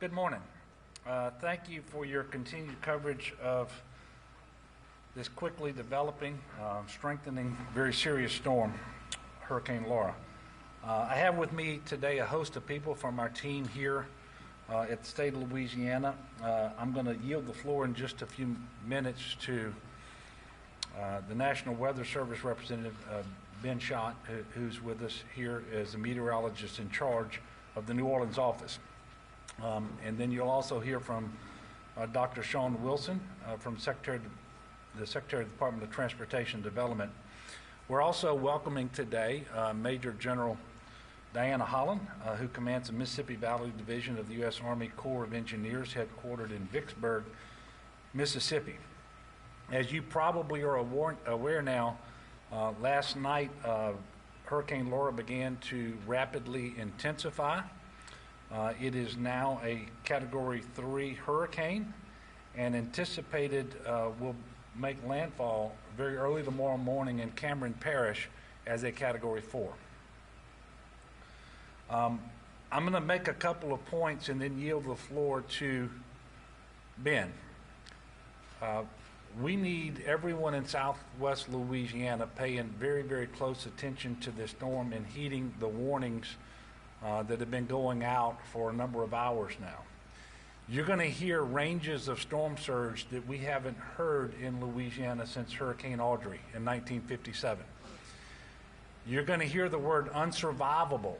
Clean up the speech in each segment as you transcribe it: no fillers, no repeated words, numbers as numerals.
Good morning. Thank you for your continued coverage of this quickly developing, strengthening, very serious storm, Hurricane Laura. I have with me today a host of people from our team here at the state of Louisiana. I'm going to yield the floor in just a few minutes to the National Weather Service representative, Ben Schott, who's with us here as the meteorologist in charge of the New Orleans office. And then you'll also hear from Dr. Sean Wilson from the Secretary of the Department of Transportation and Development. We're also welcoming today Major General Diana Holland, who commands the Mississippi Valley Division of the U.S. Army Corps of Engineers, headquartered in Vicksburg, Mississippi. As you probably are aware now, last night Hurricane Laura began to rapidly intensify. It is now a Category 3 hurricane and anticipated will make landfall very early tomorrow morning in Cameron Parish as a Category 4. I'm going to make a couple of points and then yield the floor to Ben. We need everyone in Southwest Louisiana paying very, very close attention to this storm and heeding the warnings that have been going out for a number of hours now. You're going to hear ranges of storm surge that we haven't heard in Louisiana since Hurricane Audrey in 1957. You're going to hear the word unsurvivable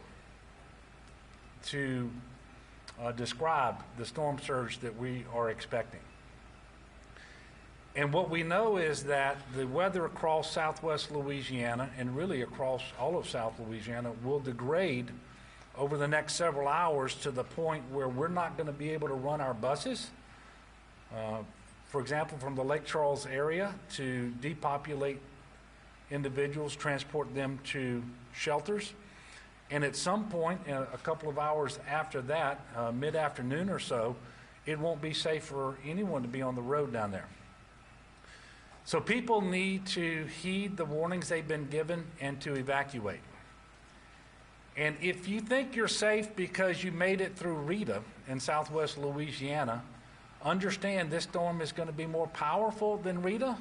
to describe the storm surge that we are expecting. And what we know is that the weather across Southwest Louisiana and really across all of South Louisiana will degrade over the next several hours to the point where we're not going to be able to run our buses, for example, from the Lake Charles area, to depopulate individuals, transport them to shelters. And at some point, a couple of hours after that, mid-afternoon or so, it won't be safe for anyone to be on the road down there. So people need to heed the warnings they've been given and to evacuate. And if you think you're safe because you made it through Rita in Southwest Louisiana, understand this storm is going to be more powerful than Rita.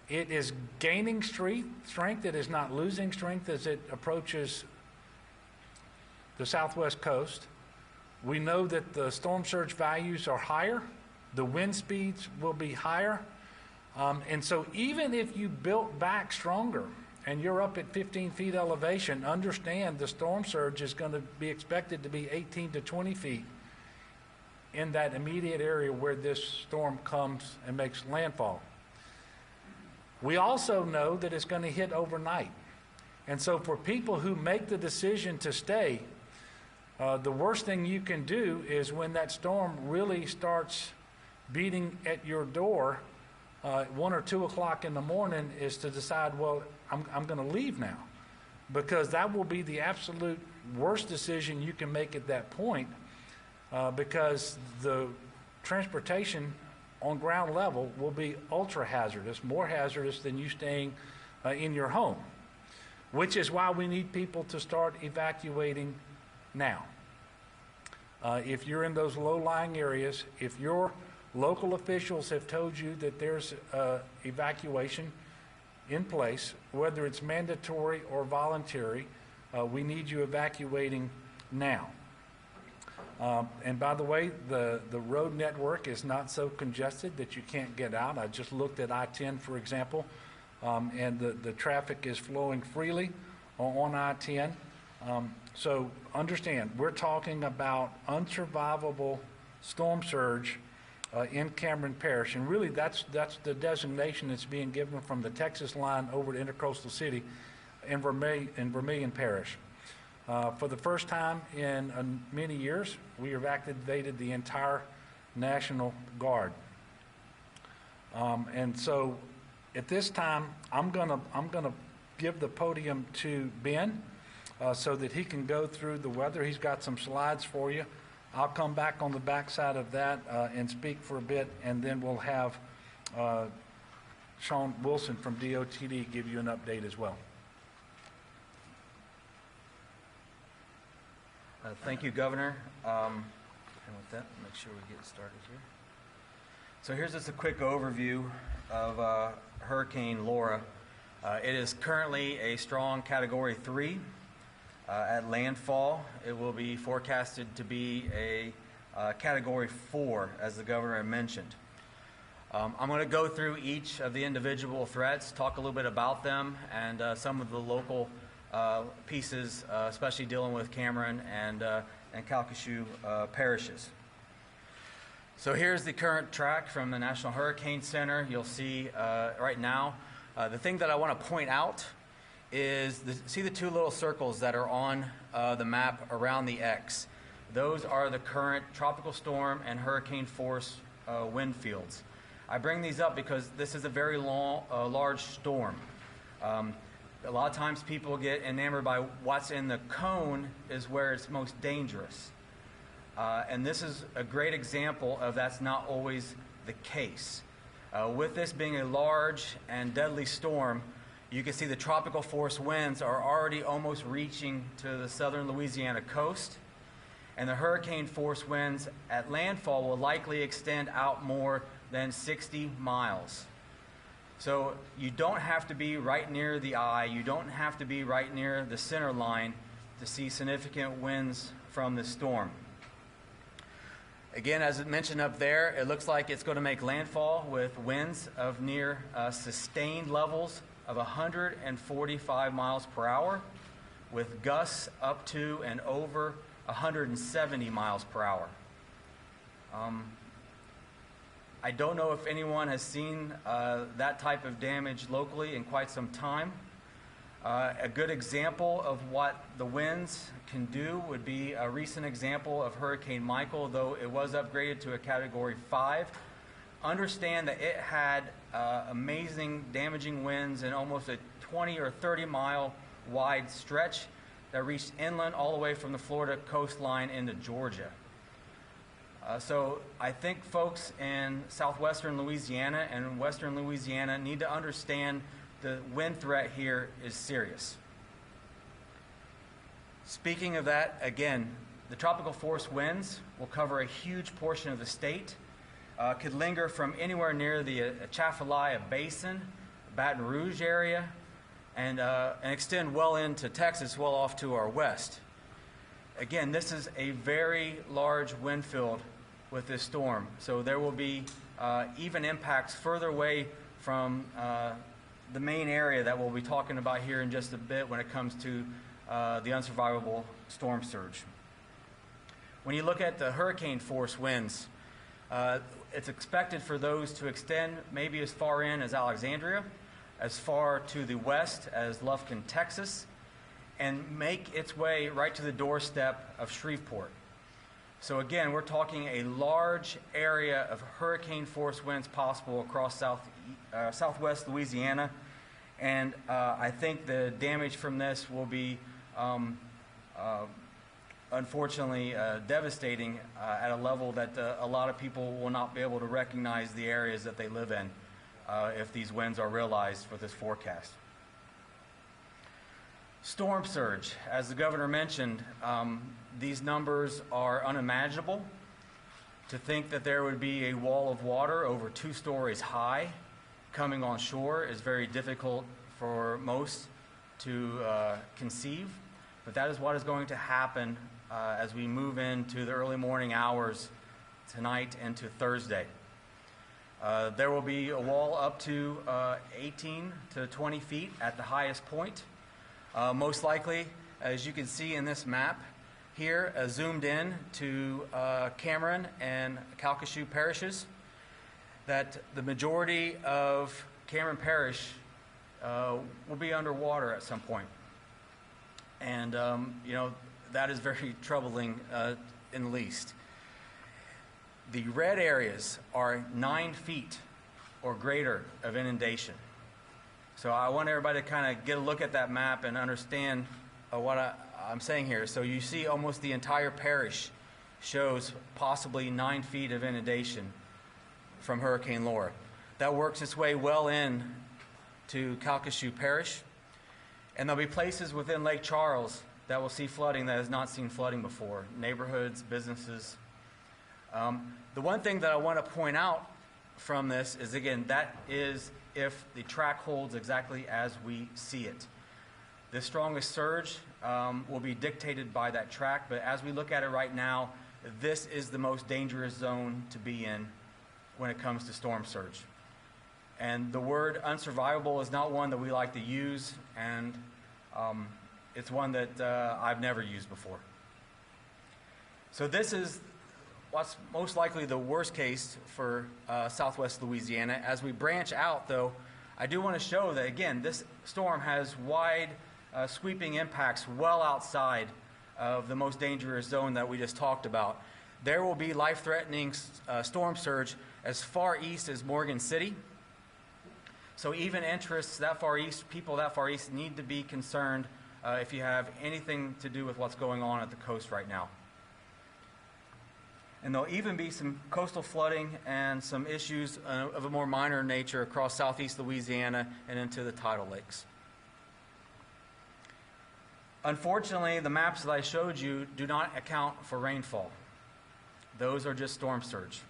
It is gaining strength. It is not losing strength as it approaches the southwest coast. We know that the storm surge values are higher. The wind speeds will be higher. And so even if you built back stronger and you're up at 15 feet elevation, understand the storm surge is going to be expected to be 18 to 20 feet in that immediate area where this storm comes and makes landfall. We also know that it's going to hit overnight. And so for people who make the decision to stay, the worst thing you can do is when that storm really starts beating at your door 1 or 2 o'clock in the morning is to decide, well, I'm going to leave now, because that will be the absolute worst decision you can make at that point, because the transportation on ground level will be ultra hazardous, more hazardous than you staying in your home, which is why we need people to start evacuating now. If you're in those low-lying areas, if your local officials have told you that there's evacuation in place, whether it's mandatory or voluntary, we need you evacuating now. And by the way, the road network is not so congested that you can't get out. I just looked at I-10, for example, and the traffic is flowing freely on I-10. So understand, we're talking about unsurvivable storm surge in Cameron Parish, and really that's the designation that's being given from the Texas line over to Intercoastal City in Vermilion Parish. For the first time in many years, we have activated the entire National Guard, and so at this time I'm gonna give the podium to Ben so that he can go through the weather. He's got some slides for you. I'll come back on the backside of that and speak for a bit, and then we'll have Sean Wilson from DOTD give you an update as well. Thank you, Governor. And with that, make sure we get started here. So here's just a quick overview of Hurricane Laura. It is currently a strong Category 3 at landfall. It will be forecasted to be a Category 4, as the governor had mentioned. I'm going to go through each of the individual threats, talk a little bit about them, and some of the local pieces, especially dealing with Cameron and Calcasieu parishes. So here's the current track from the National Hurricane Center. You'll see right now, the thing that I want to point out is, see the two little circles that are on the map around the X. Those are the current tropical storm and hurricane force wind fields. I bring these up because this is a very large storm. A lot of times people get enamored by what's in the cone is where it's most dangerous. And this is a great example of that's not always the case. With this being a large and deadly storm, you can see the tropical force winds are already almost reaching to the southern Louisiana coast. And the hurricane force winds at landfall will likely extend out more than 60 miles. So you don't have to be right near the eye, you don't have to be right near the center line to see significant winds from the storm. Again, as mentioned up there, it looks like it's going to make landfall with winds of near sustained levels of 145 miles per hour, with gusts up to and over 170 miles per hour. I don't know if anyone has seen that type of damage locally in quite some time. A good example of what the winds can do would be a recent example of Hurricane Michael, though it was upgraded to a Category 5. Understand that it had amazing damaging winds in almost a 20 or 30 mile wide stretch that reached inland all the way from the Florida coastline into Georgia. So I think folks in southwestern Louisiana and western Louisiana need to understand the wind threat here is serious. Speaking of that, again, the tropical force winds will cover a huge portion of the state, could linger from anywhere near the Atchafalaya Basin, Baton Rouge area, and extend well into Texas, well off to our west. Again, this is a very large wind field with this storm, so there will be even impacts further away from the main area that we'll be talking about here in just a bit when it comes to the unsurvivable storm surge. When you look at the hurricane force winds, it's expected for those to extend maybe as far in as Alexandria, as far to the west as Lufkin, Texas, and make its way right to the doorstep of Shreveport. So again, we're talking a large area of hurricane force winds possible across southwest Louisiana, and I think the damage from this will be unfortunately devastating at a level that a lot of people will not be able to recognize the areas that they live in if these winds are realized for this forecast. Storm surge, as the governor mentioned, these numbers are unimaginable. To think that there would be a wall of water over 2 stories high coming on shore is very difficult for most to conceive, but that is what is going to happen as we move into the early morning hours tonight into Thursday. There will be a wall up to 18 to 20 feet at the highest point. Most likely, as you can see in this map here, zoomed in to Cameron and Calcasieu parishes, that the majority of Cameron Parish will be underwater at some point. And, you know, that is very troubling in the least. The red areas are 9 feet or greater of inundation. So I want everybody to kind of get a look at that map and understand what I'm saying here. So you see almost the entire parish shows possibly 9 feet of inundation from Hurricane Laura. That works its way well in to Calcasieu Parish. And there'll be places within Lake Charles that will see flooding that has not seen flooding before. Neighborhoods, businesses. The one thing that I want to point out from this is, again, that is if the track holds exactly as we see it. The strongest surge will be dictated by that track, but as we look at it right now, this is the most dangerous zone to be in when it comes to storm surge. And the word unsurvivable is not one that we like to use, and it's one that I've never used before. So this is what's most likely the worst case for Southwest Louisiana. As we branch out, though, I do want to show that, again, this storm has wide sweeping impacts well outside of the most dangerous zone that we just talked about. There will be life-threatening storm surge as far east as Morgan City. So even interests that far east, people that far east, need to be concerned if you have anything to do with what's going on at the coast right now. And there'll even be some coastal flooding and some issues of a more minor nature across southeast Louisiana and into the tidal lakes. Unfortunately, the maps that I showed you do not account for rainfall. Those are just storm surge.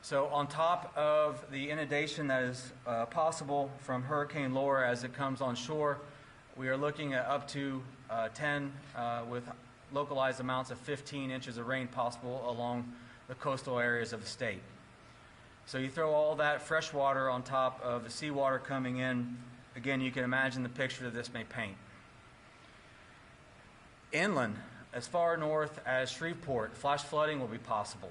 So on top of the inundation that is possible from Hurricane Laura as it comes on shore, we are looking at up to 10 with localized amounts of 15 inches of rain possible along the coastal areas of the state. So you throw all that fresh water on top of the seawater coming in, again, you can imagine the picture that this may paint. Inland, as far north as Shreveport, flash flooding will be possible.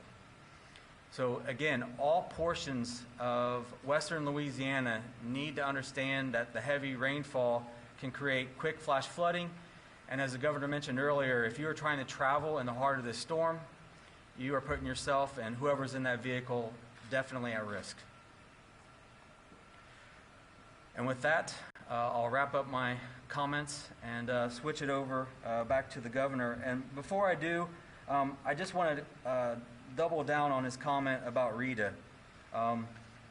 So again, all portions of western Louisiana need to understand that the heavy rainfall can create quick flash flooding. And as the governor mentioned earlier, if you are trying to travel in the heart of this storm, you are putting yourself and whoever's in that vehicle definitely at risk. And with that, I'll wrap up my comments and switch it over back to the governor. And before I do, I just want to double down on his comment about Rita.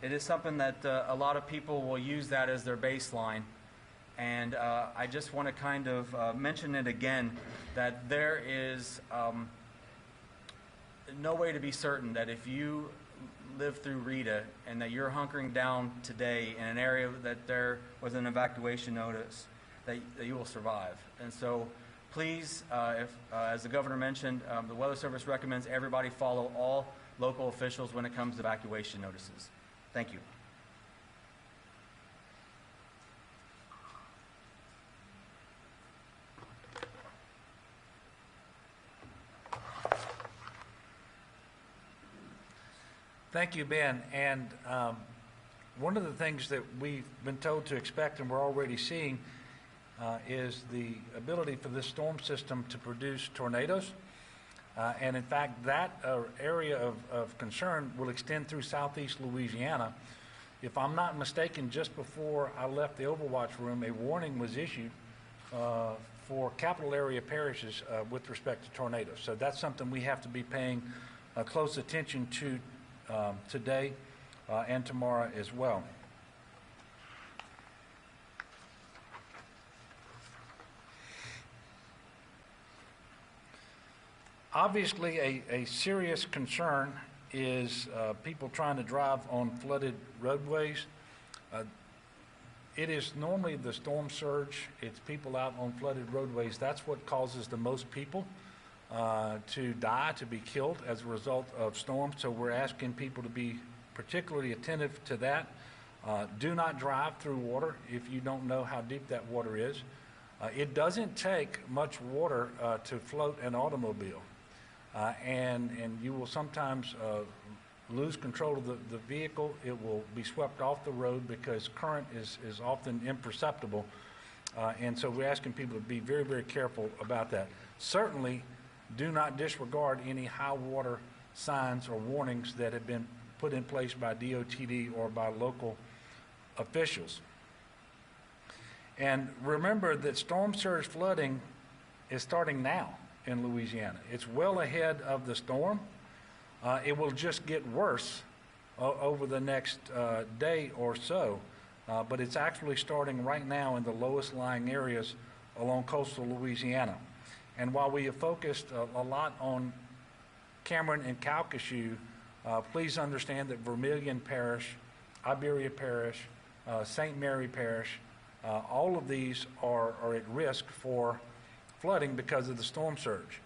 It is something that a lot of people will use that as their baseline. And I just want to kind of mention it again, that there is no way to be certain that if you live through Rita and that you're hunkering down today in an area that there was an evacuation notice, that you will survive. And so please, as the governor mentioned, the Weather Service recommends everybody follow all local officials when it comes to evacuation notices. Thank you. Thank you, Ben. And one of the things that we've been told to expect and we're already seeing is the ability for this storm system to produce tornadoes. And in fact, that area of concern will extend through southeast Louisiana. If I'm not mistaken, just before I left the Overwatch room, a warning was issued for capital area parishes with respect to tornadoes. So that's something we have to be paying close attention to today and tomorrow as well. Obviously, a serious concern is people trying to drive on flooded roadways. It is normally the storm surge, it's people out on flooded roadways. That's what causes the most people to die, to be killed as a result of storms. So we're asking people to be particularly attentive to that. Do not drive through water if you don't know how deep that water is. It doesn't take much water to float an automobile. And you will sometimes lose control of the vehicle. It will be swept off the road because current is often imperceptible. And so we're asking people to be very, very careful about that. Certainly, do not disregard any high water signs or warnings that have been put in place by DOTD or by local officials. And remember that storm surge flooding is starting now in Louisiana. It's well ahead of the storm. It will just get worse over the next day or so, but it's actually starting right now in the lowest lying areas along coastal Louisiana. And while we have focused a lot on Cameron, and Calcasieu, please understand that Vermilion Parish, Iberia Parish, St. Mary Parish, all of these are at risk for flooding because of the storm surge.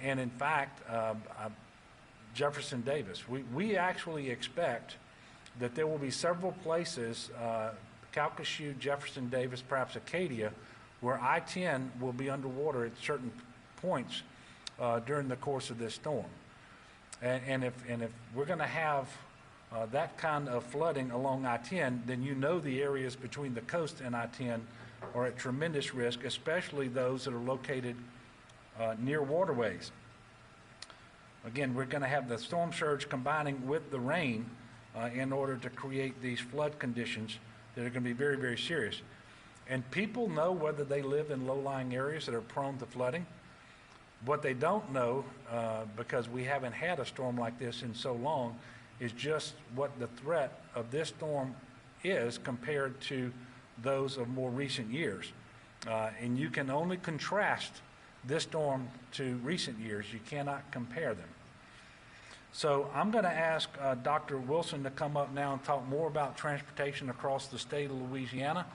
And in fact, Jefferson Davis, we actually expect that there will be several places, Calcasieu, Jefferson Davis, perhaps Acadia, where I-10 will be underwater at certain points during the course of this storm. And if we're going to have that kind of flooding along I-10, then you know the areas between the coast and I-10 are at tremendous risk, especially those that are located near waterways. Again, we're going to have the storm surge combining with the rain in order to create these flood conditions that are going to be very, very serious. And people know whether they live in low-lying areas that are prone to flooding. What they don't know, because we haven't had a storm like this in so long, is just what the threat of this storm is compared to those of more recent years. And you can only contrast this storm to recent years. You cannot compare them. So I'm going to ask Dr. Wilson to come up now and talk more about transportation across the state of Louisiana,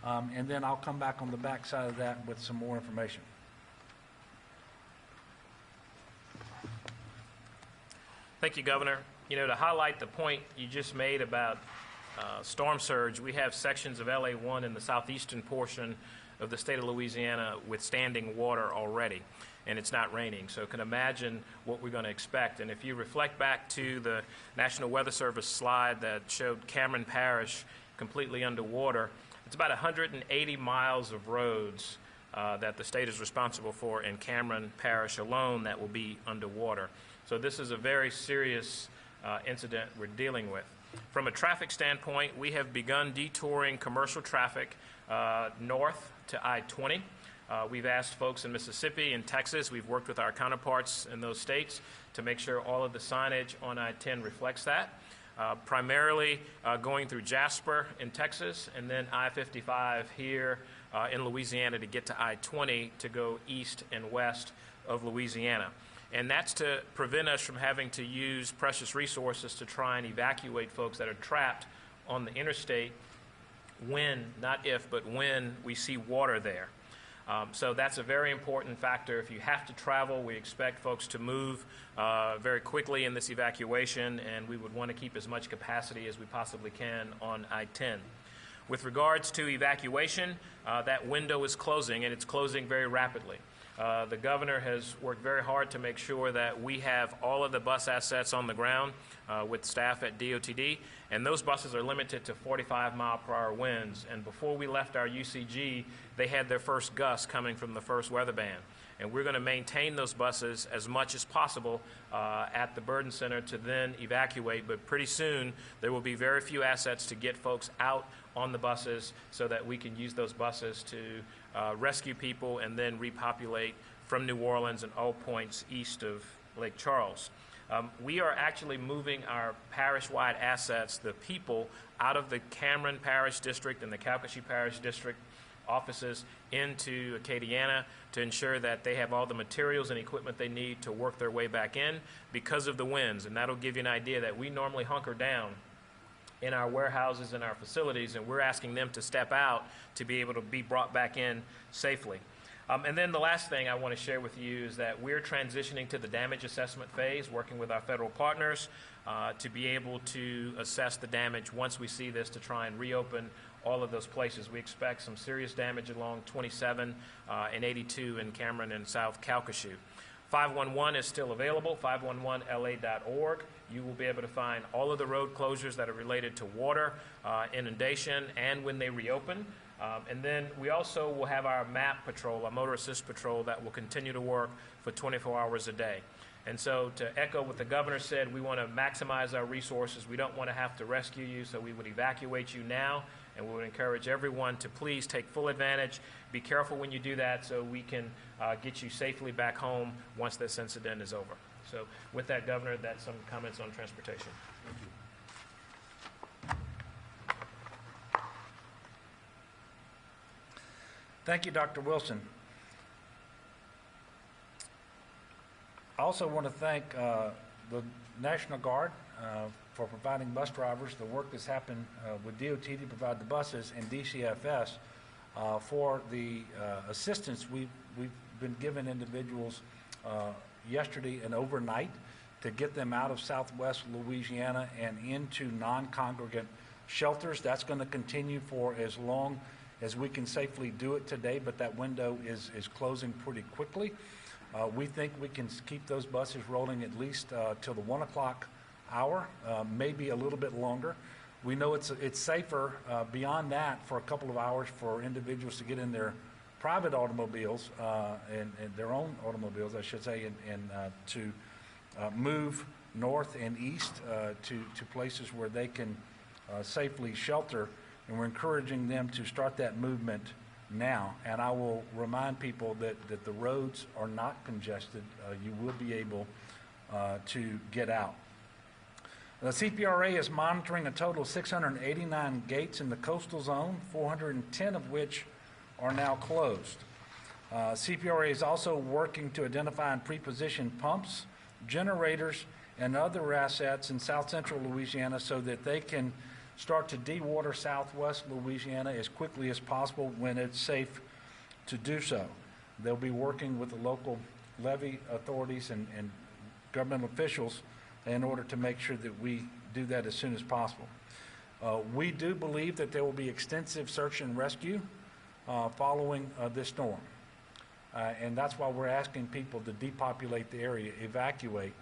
and then I'll come back on the back side of that with some more information. Thank you, Governor. You know, to highlight the point you just made about storm surge, we have sections of LA1 in the southeastern portion of the state of Louisiana with standing water already, and it's not raining. So you can imagine what we're going to expect. And if you reflect back to the National Weather Service slide that showed Cameron Parish completely underwater, it's about 180 miles of roads that the state is responsible for in Cameron Parish alone that will be underwater. So this is a very serious incident we're dealing with. From a traffic standpoint, we have begun detouring commercial traffic north to I-20. We've asked folks in Mississippi and Texas, we've worked with our counterparts in those states to make sure all of the signage on I-10 reflects that. Primarily going through Jasper in Texas and then I-55 here in Louisiana to get to I-20 to go east and west of Louisiana. And that's to prevent us from having to use precious resources to try and evacuate folks that are trapped on the interstate when, not if, but when we see water there. So that's a very important factor. If you have to travel, we expect folks to move very quickly in this evacuation, and we would want to keep as much capacity as we possibly can on I-10. With regards to evacuation, that window is closing, and it's closing very rapidly. The governor has worked very hard to make sure that we have all of the bus assets on the ground with staff at DOTD, and those buses are limited to 45-mile-per-hour winds. And before we left our UCG, they had their first gust coming from the first weather band. And we're going to maintain those buses as much as possible at the Burden Center to then evacuate. But pretty soon, there will be very few assets to get folks out on the buses so that we can use those buses to rescue people and then repopulate from New Orleans and all points east of Lake Charles. We are actually moving our parish-wide assets, the people, out of the Cameron Parish District and the Calcasieu Parish District offices into Acadiana to ensure that they have all the materials and equipment they need to work their way back in because of the winds. And that'll give you an idea that we normally hunker down in our warehouses and our facilities, and we're asking them to step out to be able to be brought back in safely. And then the last thing I want to share with you is that we're transitioning to the damage assessment phase, working with our federal partners to be able to assess the damage once we see this to try and reopen all of those places. We expect some serious damage along 27 and 82 in Cameron and South Calcasieu. 511 is still available, 511la.org. You will be able to find all of the road closures that are related to water, inundation, and when they reopen. And then we also will have our MAP patrol, our motor assist patrol, that will continue to work for 24 hours a day. And so to echo what the governor said, we want to maximize our resources. We don't want to have to rescue you, so we would evacuate you now, and we would encourage everyone to please take full advantage. Be careful when you do that so we can get you safely back home once this incident is over. So with that, Governor, that's some comments on transportation. Thank you. Thank you, Dr. Wilson. I also want to thank the National Guard for providing bus drivers, the work that's happened with DOT to provide the buses, and DCFS for the assistance we've been giving individuals yesterday and overnight to get them out of Southwest Louisiana and into non-congregate shelters. That's going to continue for as long as we can safely do it today, but that window is closing pretty quickly. We think we can keep those buses rolling at least till the 1 o'clock hour, maybe a little bit longer. We know it's safer beyond that for a couple of hours for individuals to get in their private automobiles and their own automobiles, I should say, and to move north and east to places where they can safely shelter. And we're encouraging them to start that movement now. And I will remind people that the roads are not congested. You will be able to get out. The CPRA is monitoring a total of 689 gates in the coastal zone, 410 of which are now closed. CPRA is also working to identify and pre-position pumps, generators, and other assets in south central Louisiana so that they can start to dewater Southwest Louisiana as quickly as possible when it's safe to do so. They'll be working with the local levee authorities and government officials in order to make sure that we do that as soon as possible. We do believe that there will be extensive search and rescue following this storm. And that's why we're asking people to depopulate the area, evacuate,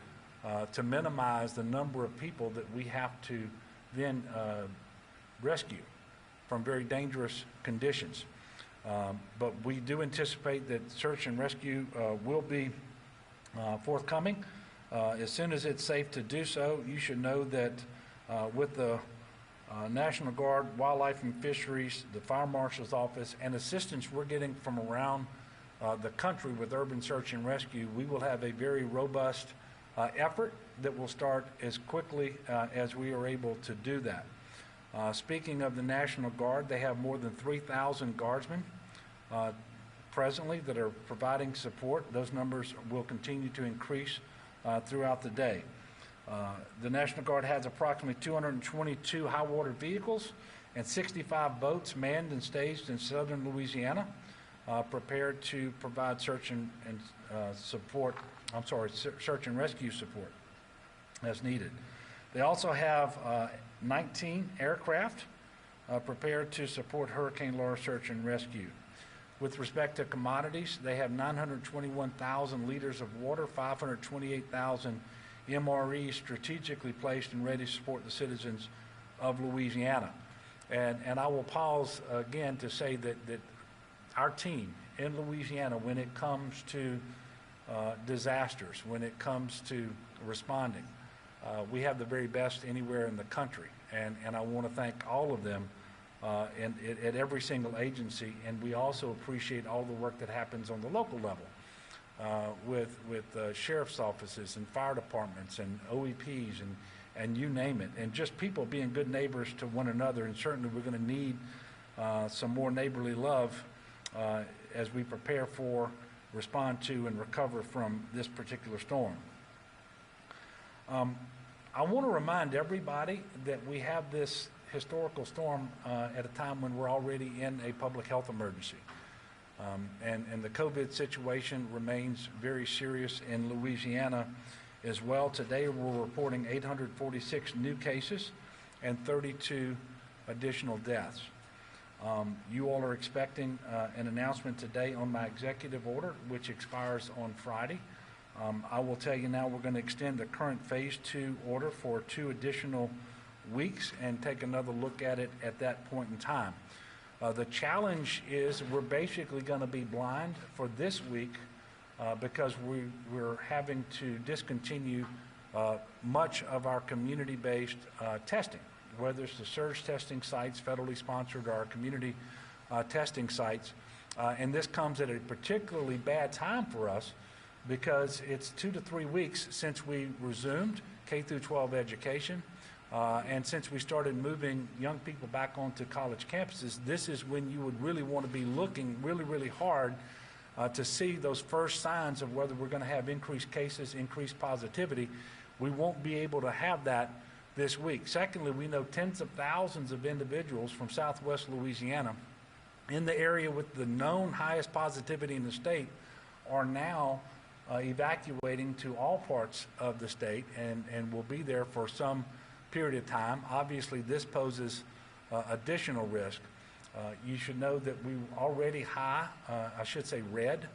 to minimize the number of people that we have to then rescue from very dangerous conditions. But we do anticipate that search and rescue will be forthcoming. As soon as it's safe to do so, you should know that with the National Guard, Wildlife and Fisheries, the Fire Marshal's Office, and assistance we're getting from around the country with urban search and rescue, we will have a very robust effort that will start as quickly as we are able to do that. Speaking of the National Guard, they have more than 3,000 guardsmen presently that are providing support. Those numbers will continue to increase throughout the day. The National Guard has approximately 222 high water vehicles and 65 boats manned and staged in southern Louisiana, prepared to provide search and rescue support as needed. They also have 19 aircraft prepared to support Hurricane Laura search and rescue. With respect to commodities, they have 921,000 liters of water, 528,000 MREs strategically placed and ready to support the citizens of Louisiana. And I will pause again to say that our team in Louisiana, when it comes to disasters, when it comes to responding, we have the very best anywhere in the country. And I want to thank all of them at every single agency, and we also appreciate all the work that happens on the local level with sheriff's offices and fire departments and OEPs and you name it, and just people being good neighbors to one another. And certainly we're going to need some more neighborly love as we prepare for, respond to, and recover from this particular storm. I want to remind everybody that we have this historical storm at a time when we're already in a public health emergency. And the COVID situation remains very serious in Louisiana as well. Today we're reporting 846 new cases and 32 additional deaths. You all are expecting an announcement today on my executive order, which expires on Friday. I will tell you now we're going to extend the current phase 2 order for 2 additional weeks and take another look at it at that point in time. The challenge is we're basically going to be blind for this week because we're having to discontinue much of our community-based testing, whether it's the surge testing sites, federally sponsored, or our community testing sites. And this comes at a particularly bad time for us because it's 2 to 3 weeks since we resumed K through 12 education. And since we started moving young people back onto college campuses, this is when you would really want to be looking really, really hard to see those first signs of whether we're going to have increased cases, increased positivity. We won't be able to have that this week. Secondly, we know tens of thousands of individuals from Southwest Louisiana in the area with the known highest positivity in the state are now evacuating to all parts of the state and will be there for some period of time. Obviously, this poses additional risk. You should know that we already high, I should say red,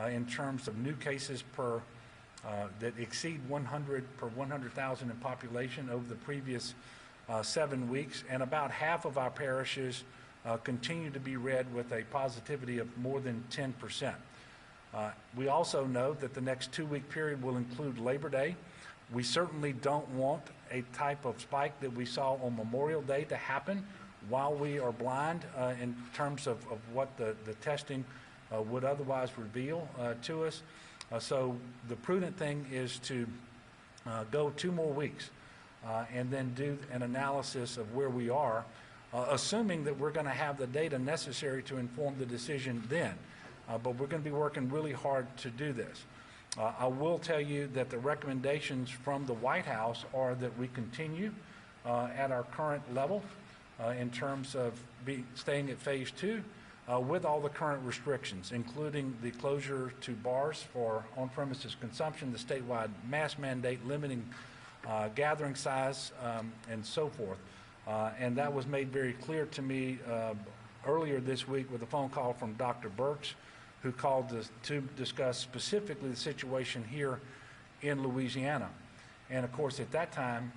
in terms of new cases per that exceed 100 per 100,000 in population over the previous 7 weeks, and about half of our parishes continue to be red with a positivity of more than 10%. We also know that the next 2-week period will include Labor Day. We certainly don't want a type of spike that we saw on Memorial Day to happen while we are blind in terms of what the testing would otherwise reveal to us. So the prudent thing is to go 2 more weeks and then do an analysis of where we are, assuming that we're going to have the data necessary to inform the decision then. But we're going to be working really hard to do this. I will tell you that the recommendations from the White House are that we continue at our current level in terms of staying at phase 2 with all the current restrictions, including the closure to bars for on-premises consumption, the statewide mask mandate limiting gathering size, and so forth. And that was made very clear to me earlier this week with a phone call from Dr. Burks, who called us to discuss specifically the situation here in Louisiana. And of course, at that time,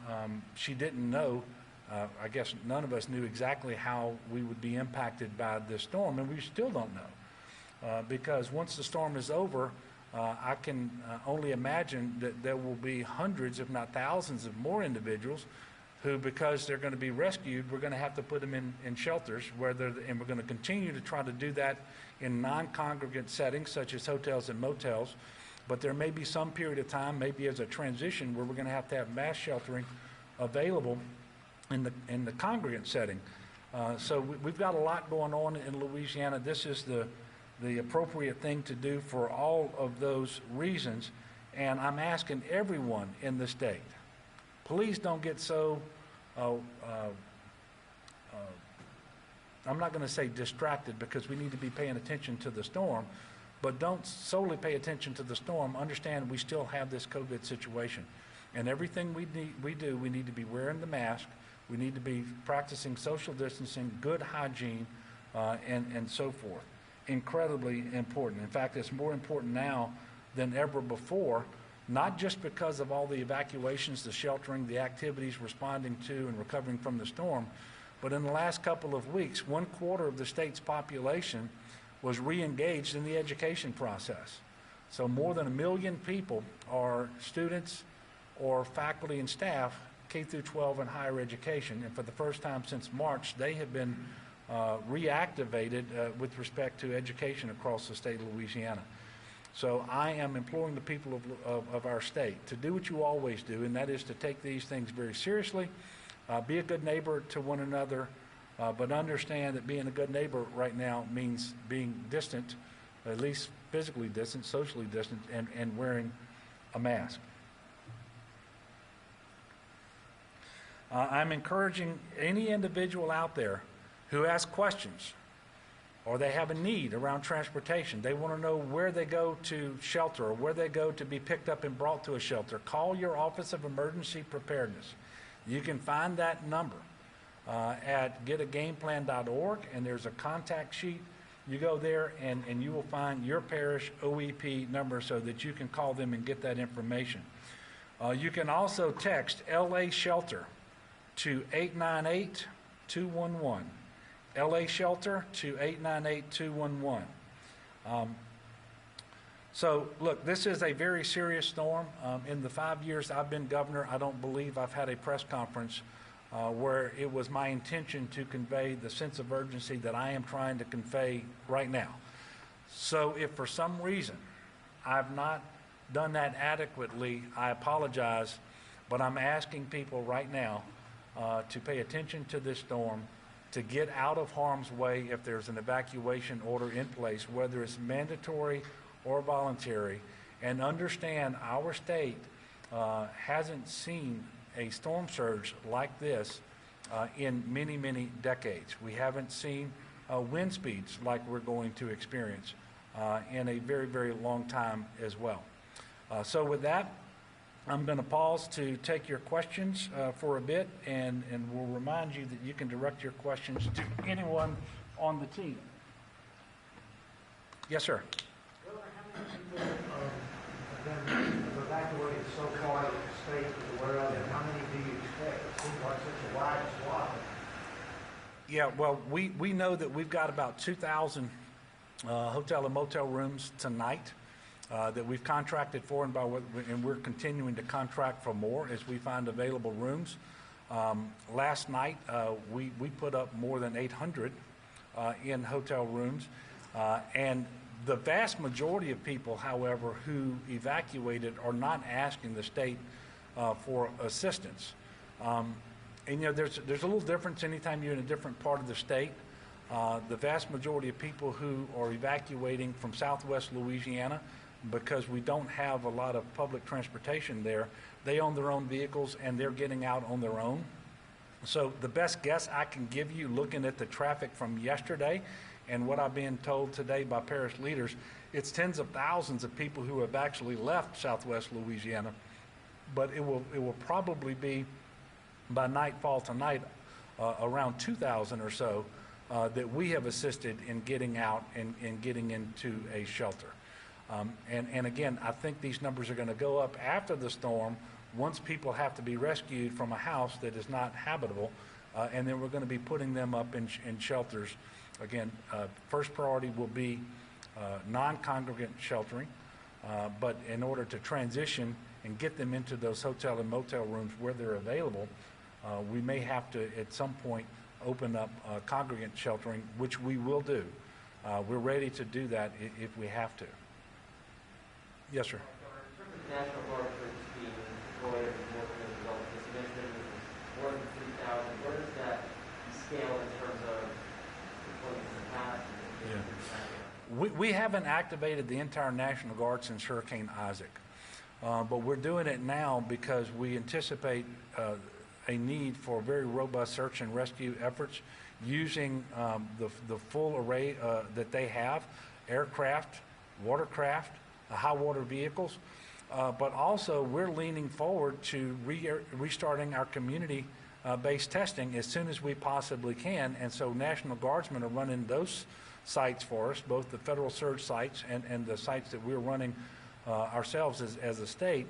she didn't know, I guess none of us knew exactly how we would be impacted by this storm, and we still don't know. Because once the storm is over, I can only imagine that there will be hundreds, if not thousands, of more individuals who, because they're going to be rescued, we're going to have to put them in shelters, and we're going to continue to try to do that in non-congregate settings, such as hotels and motels. But there may be some period of time, maybe as a transition, where we're going to have mass sheltering available in the congregate setting. So we've got a lot going on in Louisiana. This is the appropriate thing to do for all of those reasons. And I'm asking everyone in the state, please don't get so, I'm not going to say distracted, because we need to be paying attention to the storm, but don't solely pay attention to the storm. Understand we still have this COVID situation. And everything we do, we need to be wearing the mask, we need to be practicing social distancing, good hygiene, and so forth. Incredibly important. In fact, it's more important now than ever before, not just because of all the evacuations, the sheltering, the activities responding to and recovering from the storm, but in the last couple of weeks, 1/4 of the state's population was re-engaged in the education process. So more than 1 million people are students or faculty and staff, K through 12 and higher education, and for the first time since March, they have been reactivated with respect to education across the state of Louisiana. So I am imploring the people of our state to do what you always do, and that is to take these things very seriously, be a good neighbor to one another, but understand that being a good neighbor right now means being distant, at least physically distant, socially distant, and wearing a mask. I'm encouraging any individual out there who has questions or they have a need around transportation. They want to know where they go to shelter or where they go to be picked up and brought to a shelter. Call your Office of Emergency Preparedness. You can find that number at getagameplan.org, and there's a contact sheet. You go there and you will find your parish OEP number so that you can call them and get that information. You can also text LA Shelter to 898-211. LA Shelter to 898-211. So look, this is a very serious storm. In the 5 years I've been governor, I don't believe I've had a press conference where it was my intention to convey the sense of urgency that I am trying to convey right now. So if for some reason I've not done that adequately, I apologize, but I'm asking people right now to pay attention to this storm, to get out of harm's way if there's an evacuation order in place, whether it's mandatory or voluntary, and understand our state hasn't seen a storm surge like this in many, many decades. We haven't seen wind speeds like we're going to experience in a very, very long time as well. So with that, I'm going to pause to take your questions for a bit, and we'll remind you that you can direct your questions to anyone on the team. Yes, sir. How many people have been evacuated so far in the state is aware of, and how many do you expect? It seems like such a wide swath. Yeah, well, we know that we've got about 2,000 hotel and motel rooms tonight that we've contracted for, and we're continuing to contract for more as we find available rooms. Last night, we put up more than 800 in hotel rooms, and the vast majority of people, however, who evacuated are not asking the state for assistance. And there's a little difference anytime you're in a different part of the state. The vast majority of people who are evacuating from Southwest Louisiana, because we don't have a lot of public transportation there, they own their own vehicles and they're getting out on their own. So the best guess I can give you, looking at the traffic from yesterday and what I've been told today by parish leaders, it's tens of thousands of people who have actually left Southwest Louisiana, but it will probably be by nightfall tonight around 2,000 or so that we have assisted in getting out and getting into a shelter. And again, I think these numbers are going to go up after the storm once people have to be rescued from a house that is not habitable, and then we're going to be putting them up in shelters. Again, first priority will be non-congregant sheltering, but in order to transition and get them into those hotel and motel rooms where they're available, we may have to at some point open up congregant sheltering, which we will do. We're ready to do that if we have to. Yes, sir. In terms of National Guard troops being deployed and working as well, this mentioned more than 3,000. Where does that scale in terms of deployments in the past? We haven't activated the entire National Guard since Hurricane Isaac, but we're doing it now because we anticipate a need for very robust search and rescue efforts using the full array that they have: aircraft, watercraft, high water vehicles, but also we're leaning forward to restarting our community-based testing as soon as we possibly can, and so National Guardsmen are running those sites for us, both the federal surge sites and the sites that we're running ourselves as a state,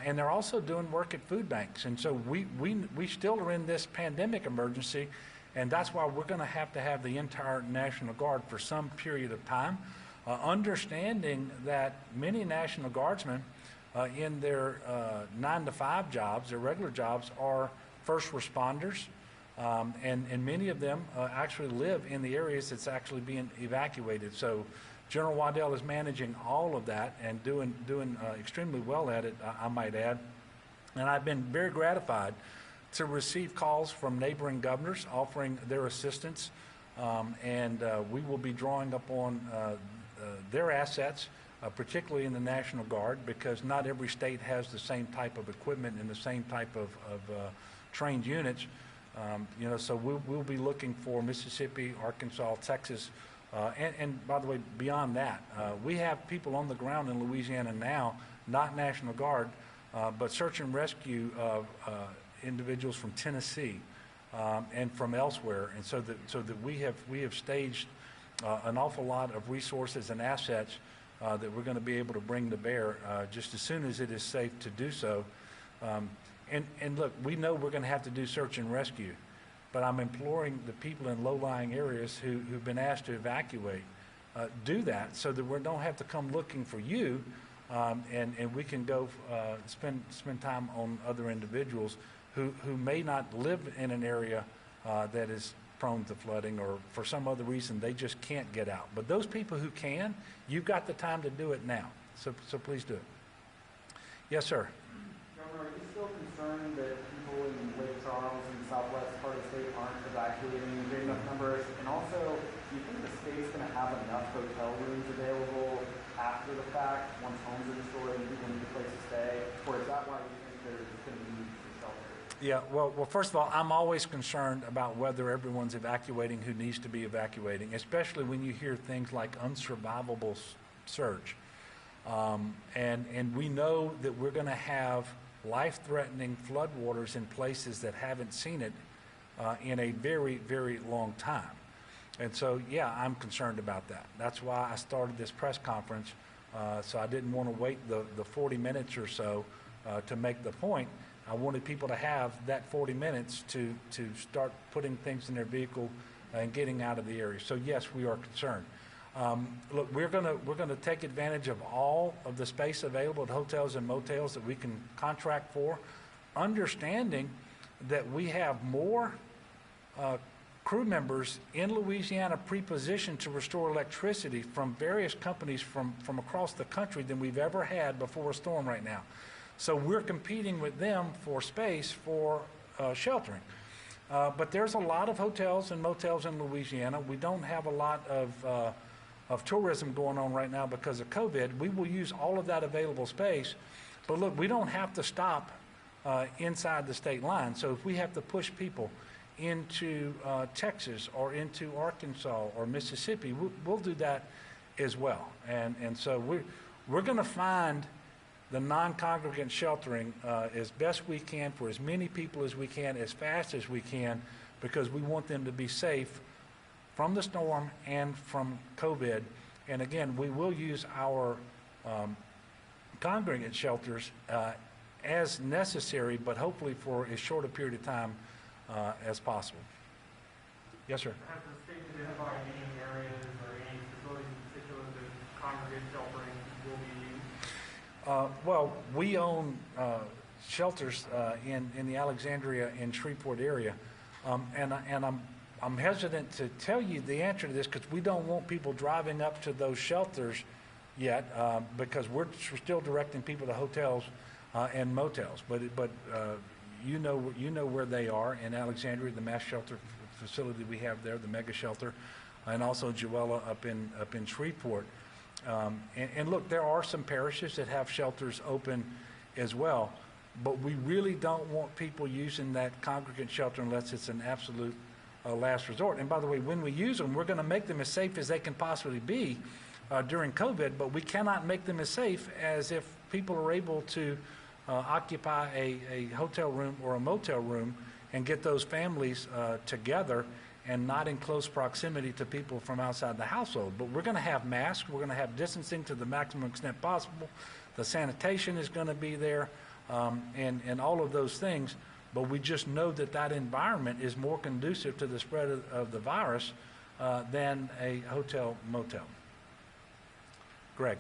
and they're also doing work at food banks, and so we still are in this pandemic emergency, and that's why we're going to have the entire National Guard for some period of time. Understanding that many National Guardsmen in their 9-to-5 jobs, their regular jobs, are first responders, and many of them actually live in the areas that's actually being evacuated. So General Waddell is managing all of that and doing extremely well at it, I might add. And I've been very gratified to receive calls from neighboring governors offering their assistance, and we will be drawing up on their assets, particularly in the National Guard, because not every state has the same type of equipment and the same type of trained units. So we'll be looking for Mississippi, Arkansas, Texas, and by the way, beyond that, we have people on the ground in Louisiana now, not National Guard, but search and rescue individuals from Tennessee and from elsewhere, and so that we have staged an awful lot of resources and assets that we're going to be able to bring to bear just as soon as it is safe to do so. And look, we know we're going to have to do search and rescue, but I'm imploring the people in low-lying areas who've been asked to evacuate, do that so that we don't have to come looking for you, and we can go spend time on other individuals who may not live in an area that is prone to flooding, or for some other reason they just can't get out. But those people who can, you've got the time to do it now. So please do it. Yes, sir. Governor, are you still concerned that people in Lake Charles and the southwest part of the state aren't evacuating in great enough numbers? And also, do you think the state's going to have enough hotel rooms available after the fact, once homes are destroyed and people need a place to stay? Or is that why you think there's going to be need for shelter? Yeah, well, first of all, I'm always concerned about whether everyone's evacuating who needs to be evacuating, especially when you hear things like unsurvivable surge. And we know that we're going to have life-threatening floodwaters in places that haven't seen it in a very, very long time. And so, yeah, I'm concerned about that. That's why I started this press conference. So I didn't want to wait the 40 minutes or so to make the point. I wanted people to have that 40 minutes to start putting things in their vehicle and getting out of the area. So yes, we are concerned. Look, we're gonna take advantage of all of the space available at hotels and motels that we can contract for, understanding that we have more crew members in Louisiana pre-positioned to restore electricity from various companies from across the country than we've ever had before a storm right now. So we're competing with them for space for sheltering. But there's a lot of hotels and motels in Louisiana. We don't have a lot of tourism going on right now because of COVID. We will use all of that available space. But look, we don't have to stop inside the state line. So if we have to push people into Texas or into Arkansas or Mississippi, we'll do that as well. And so we're going to find the non-congregant sheltering as best we can for as many people as we can, as fast as we can, because we want them to be safe from the storm and from COVID. And again, we will use our congregant shelters as necessary, but hopefully for as short a period of time as possible. Yes, sir. Has the state identified any areas or any facilities in particular that congregate sheltering will be used? Well, we own shelters in the Alexandria and Shreveport area, and I'm hesitant to tell you the answer to this because we don't want people driving up to those shelters yet because we're still directing people to hotels and motels. But you know where they are in Alexandria, the mass shelter facility we have there, the mega shelter, and also Joella up in Shreveport. And look, there are some parishes that have shelters open as well, but we really don't want people using that congregant shelter unless it's an absolute last resort. And by the way, when we use them, we're going to make them as safe as they can possibly be during COVID, but we cannot make them as safe as if people are able to occupy a hotel room or a motel room and get those families together and not in close proximity to people from outside the household. But we're going to have masks, we're going to have distancing to the maximum extent possible, the sanitation is going to be there, and all of those things, but we just know that that environment is more conducive to the spread of the virus than a hotel motel. Greg.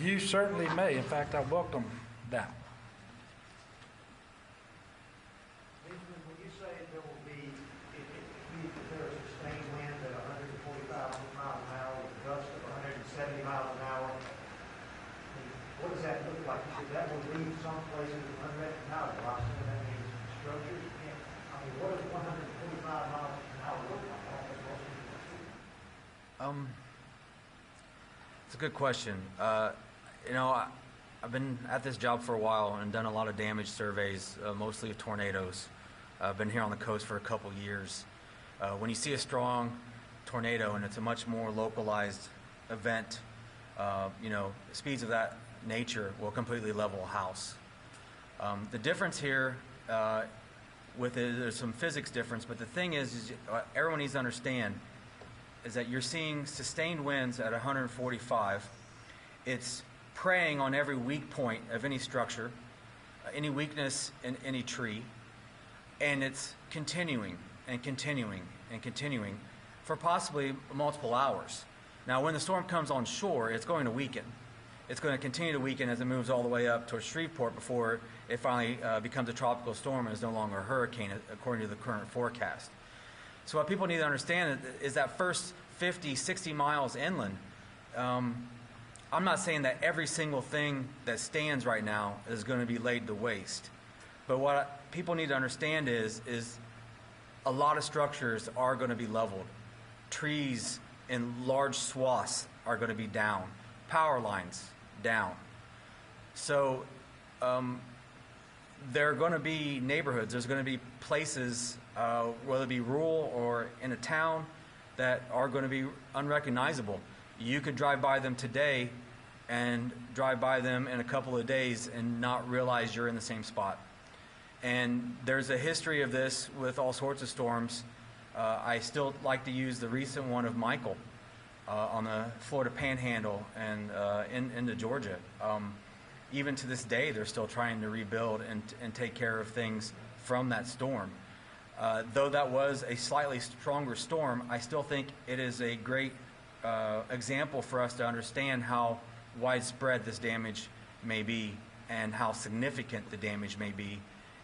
You certainly may. In fact, I welcome that. Benjamin, when you say there will be, if there is a sustained wind at 145 miles an hour with gusts of 170 miles an hour, what does that look like? You said that will leave some places unrecognizable. I assume that means structures. I mean, what does 145 miles an hour look like? I don't think most people see. It's a good question. I've been at this job for a while and done a lot of damage surveys, mostly of tornadoes. I've been here on the coast for a couple years. When you see a strong tornado and it's a much more localized event, speeds of that nature will completely level a house. The difference here there's some physics difference, but the thing is everyone needs to understand is that you're seeing sustained winds at 145. It's preying on every weak point of any structure, any weakness in any tree, and it's continuing and continuing and continuing for possibly multiple hours. Now, when the storm comes on shore, it's going to weaken. It's going to continue to weaken as it moves all the way up towards Shreveport before it finally becomes a tropical storm and is no longer a hurricane, according to the current forecast. So what people need to understand is that first 50, 60 miles inland, I'm not saying that every single thing that stands right now is going to be laid to waste. But what people need to understand is a lot of structures are going to be leveled. Trees in large swaths are going to be down. Power lines down. So there are going to be neighborhoods, there's going to be places, whether it be rural or in a town, that are going to be unrecognizable. You could drive by them today and drive by them in a couple of days and not realize you're in the same spot. And there's a history of this with all sorts of storms. I still like to use the recent one of Michael on the Florida Panhandle and into Georgia. Even to this day, they're still trying to rebuild and take care of things from that storm. Though that was a slightly stronger storm, I still think it is a great example for us to understand how widespread this damage may be and how significant the damage may be,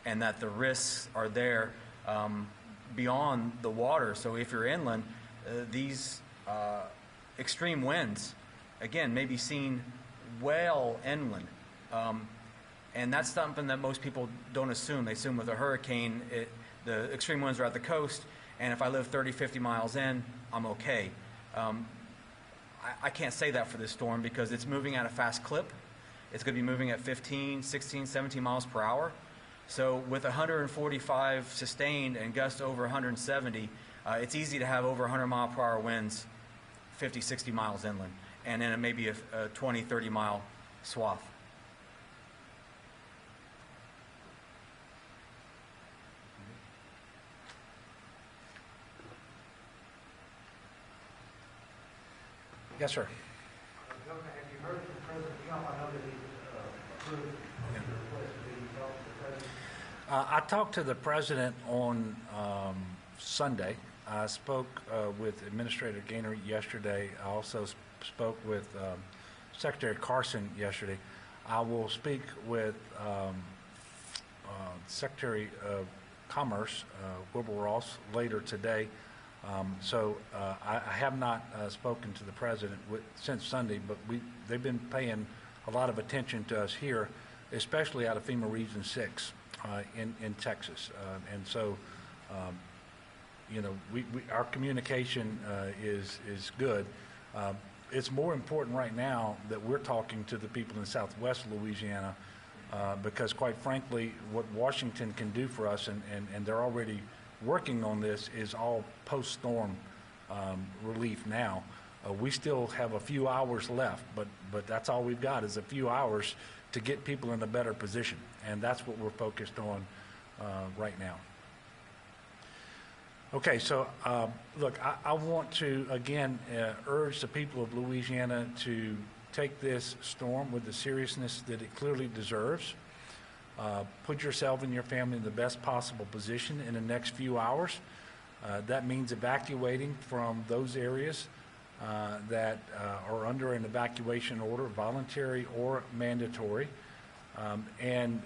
and that the risks are there beyond the water. So if you're inland, these extreme winds, again, may be seen well inland. And that's something that most people don't assume. They assume with a hurricane, the extreme winds are at the coast, and if I live 30, 50 miles in, I'm okay. I can't say that for this storm because it's moving at a fast clip. It's going to be moving at 15, 16, 17 miles per hour. So with 145 sustained and gusts over 170, it's easy to have over 100 mile per hour winds 50, 60 miles inland, and then maybe a 20, 30 mile swath. Yes, sir. Governor, have you heard from President Trump? I know that he approved the request. Did you talk to the president? I talked to the president on Sunday. I spoke with Administrator Gaynor yesterday. I also spoke with Secretary Carson yesterday. I will speak with Secretary of Commerce, Wilbur Ross, later today. I have not spoken to the president since Sunday, but they've been paying a lot of attention to us here, especially out of FEMA Region 6 in Texas. Our communication is good. It's more important right now that we're talking to the people in Southwest Louisiana because, quite frankly, what Washington can do for us, and they're already working on this, is all post-storm relief now. We still have a few hours left, but that's all we've got is a few hours to get people in a better position, and that's what we're focused on right now. Okay, so look, I want to again urge the people of Louisiana to take this storm with the seriousness that it clearly deserves. Put yourself and your family in the best possible position in the next few hours. That means evacuating from those areas that are under an evacuation order, voluntary or mandatory. And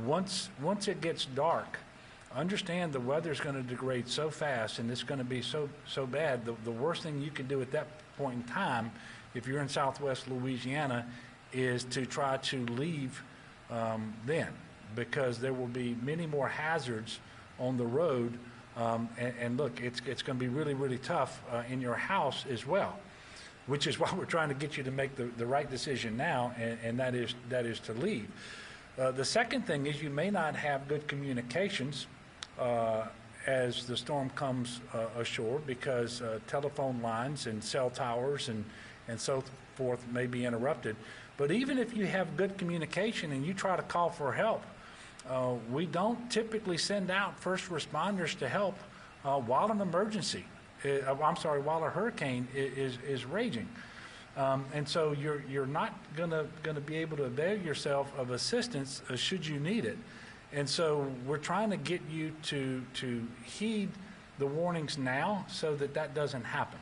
once it gets dark, understand the weather's going to degrade so fast and it's going to be so bad. The worst thing you can do at that point in time, if you're in Southwest Louisiana, is to try to leave then, because there will be many more hazards on the road. And look, it's going to be really, really tough in your house as well, which is why we're trying to get you to make the right decision now, and that is to leave. The second thing is you may not have good communications as the storm comes ashore, because telephone lines and cell towers and so forth may be interrupted. But even if you have good communication and you try to call for help, we don't typically send out first responders to help while an emergency, while a hurricane is raging. And so you're not gonna be able to avail yourself of assistance should you need it. And so we're trying to get you to heed the warnings now so that doesn't happen.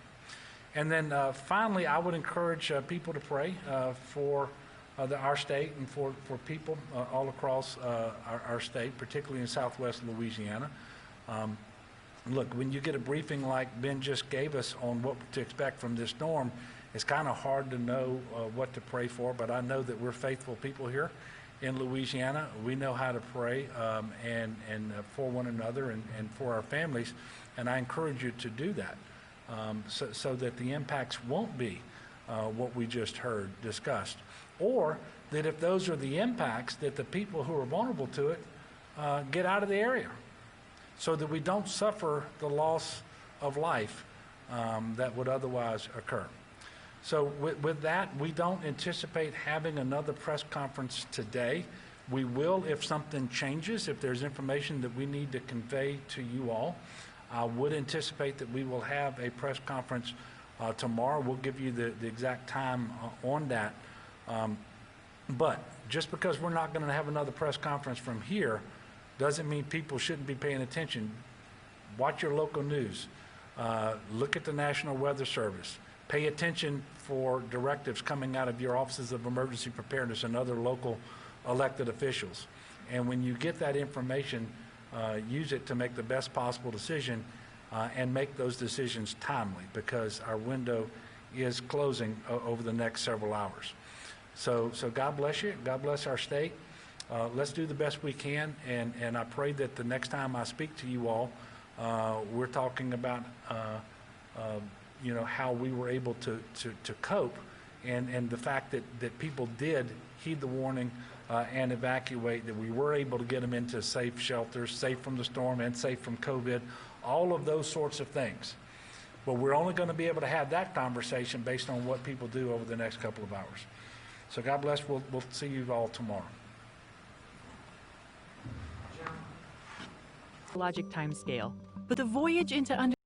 And then finally, I would encourage people to pray for our state and for people all across our state, particularly in Southwest Louisiana. Look, when you get a briefing like Ben just gave us on what to expect from this storm, it's kind of hard to know what to pray for, but I know that we're faithful people here, in Louisiana. We know how to pray and for one another and for our families, and I encourage you to do that so that the impacts won't be what we just heard discussed, or that if those are the impacts, that the people who are vulnerable to it get out of the area so that we don't suffer the loss of life that would otherwise occur. So with that, we don't anticipate having another press conference today. We will if something changes, if there's information that we need to convey to you all. I would anticipate that we will have a press conference tomorrow. We'll give you the exact time on that. But just because we're not going to have another press conference from here doesn't mean people shouldn't be paying attention. Watch your local news. Look at the National Weather Service. Pay attention for directives coming out of your offices of emergency preparedness and other local elected officials. And when you get that information, use it to make the best possible decision and make those decisions timely, because our window is closing over the next several hours. So God bless you. God bless our state. Let's do the best we can, and I pray that the next time I speak to you all, we're talking about you know, how we were able to cope, and the fact that people did heed the warning and evacuate, that we were able to get them into safe shelters, safe from the storm and safe from COVID, all of those sorts of things. But we're only going to be able to have that conversation based on what people do over the next couple of hours. So God bless. We'll see you all tomorrow. Logic timescale, but the voyage into